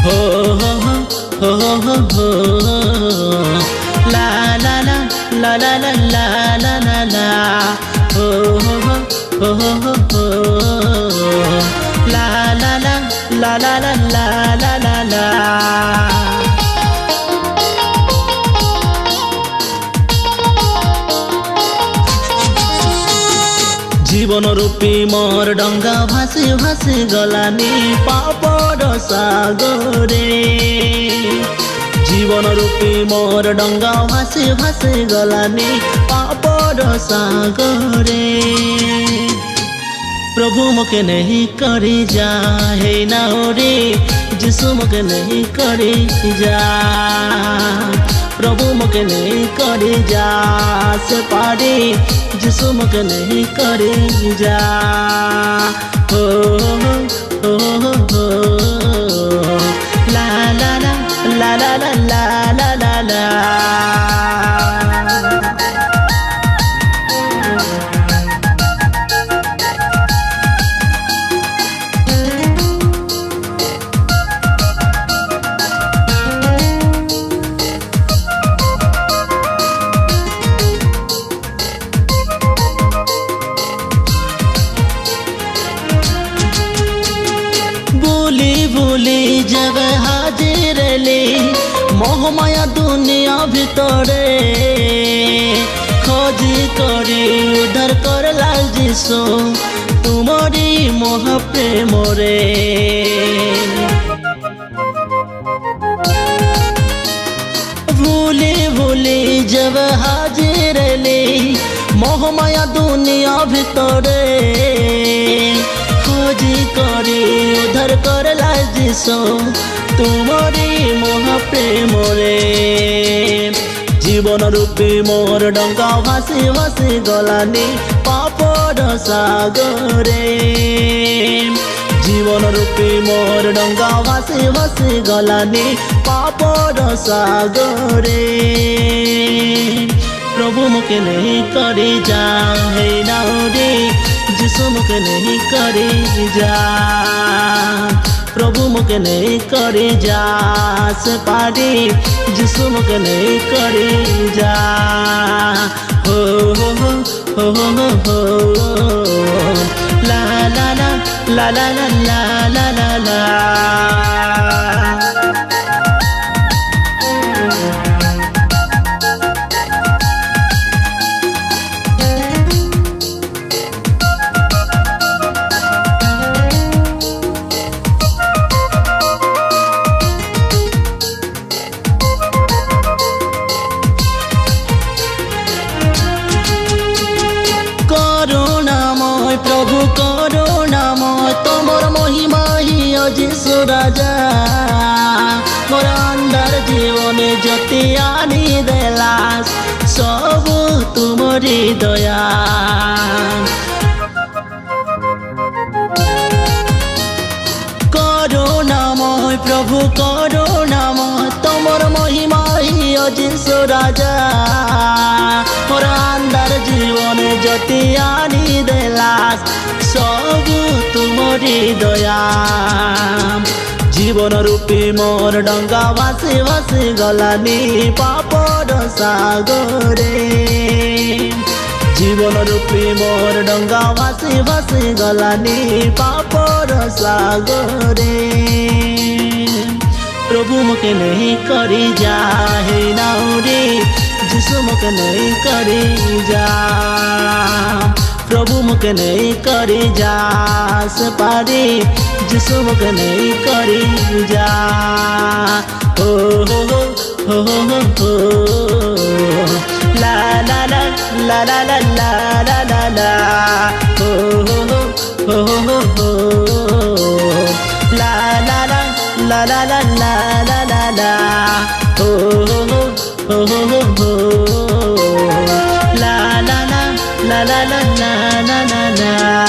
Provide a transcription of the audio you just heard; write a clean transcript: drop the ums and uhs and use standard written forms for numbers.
हो हो हो हो हो हो ला ला ला ला ला ला ला ला ला ला हो हो हो हो हो हो ला ला ला ला ला ला ला ला ला जीवन रूपी मोर डंगा भासी भासी गलानी पापड़ सागरे जीवन रूपी मोर डंगा भासी भासी गलानी पापड़ सागरे प्रभु मुके नहीं करी जा हे नारे जिसु मुके नहीं करी जा प्रभु मुके नहीं करी जा से पारी जिसु मुके नहीं करी जा हो हो हो हो ला ला ला ला ला ला ला ला ला भूली जब हाजिर ले मोहमाया दुनिया भितरे खोजी करी उधर कर लाल जिसो तुमरी मोह प्रेम रे भूली भूली जब हाजिर ले मोहमाया दुनिया भितरे खोजी करी उधर कर लाजिसो तुमरी मोह प्रेम रे जीवन रूपी मोर डंगा भासी भासी गलानी पापड़ सागरे जीवन रूपी मोर डंगा भासी भासी गलानी पापड़ सागरे प्रभु मुके नहीं करी जा हे नारे जिसु मुके नहीं करी जा प्रभु मुके नहीं करी जा से पारी जिसु मुके नहीं करी जा हो हो हो हो हो हो ला ला ला ला ला ला ला ला ला प्रभु करुणामय तमर महिमा ही जिसु राजा मोर अंधार जीवने ज्योति आनी देला सब तुमरी दया करुणामय प्रभु करुणामय तमर महिमा ही जिसु राजा मोर अंधार जीवने ज्योति आनी देला सब तुमरी दया जीवन रूपी मोर डंगा भासी भासी गलानी पापड़ सागरे जीवन रूपी मोर डंगा भासी भासी गलानी पापड़ सागरे प्रभु मुके नहीं करी जा हे नारे जिसु मुके नहीं करी जा प्रभु मुके नहीं करी जा से पारी जिसु मुके नहीं करी जा हो हो हो हो हो ला ला ला ला ला ला ला ला ला ला हो हो हो हो हो ला ला ला ला ला ला ला ला ला ला हो हो हो हो हो ला ला ला ला ला ला ला ला ला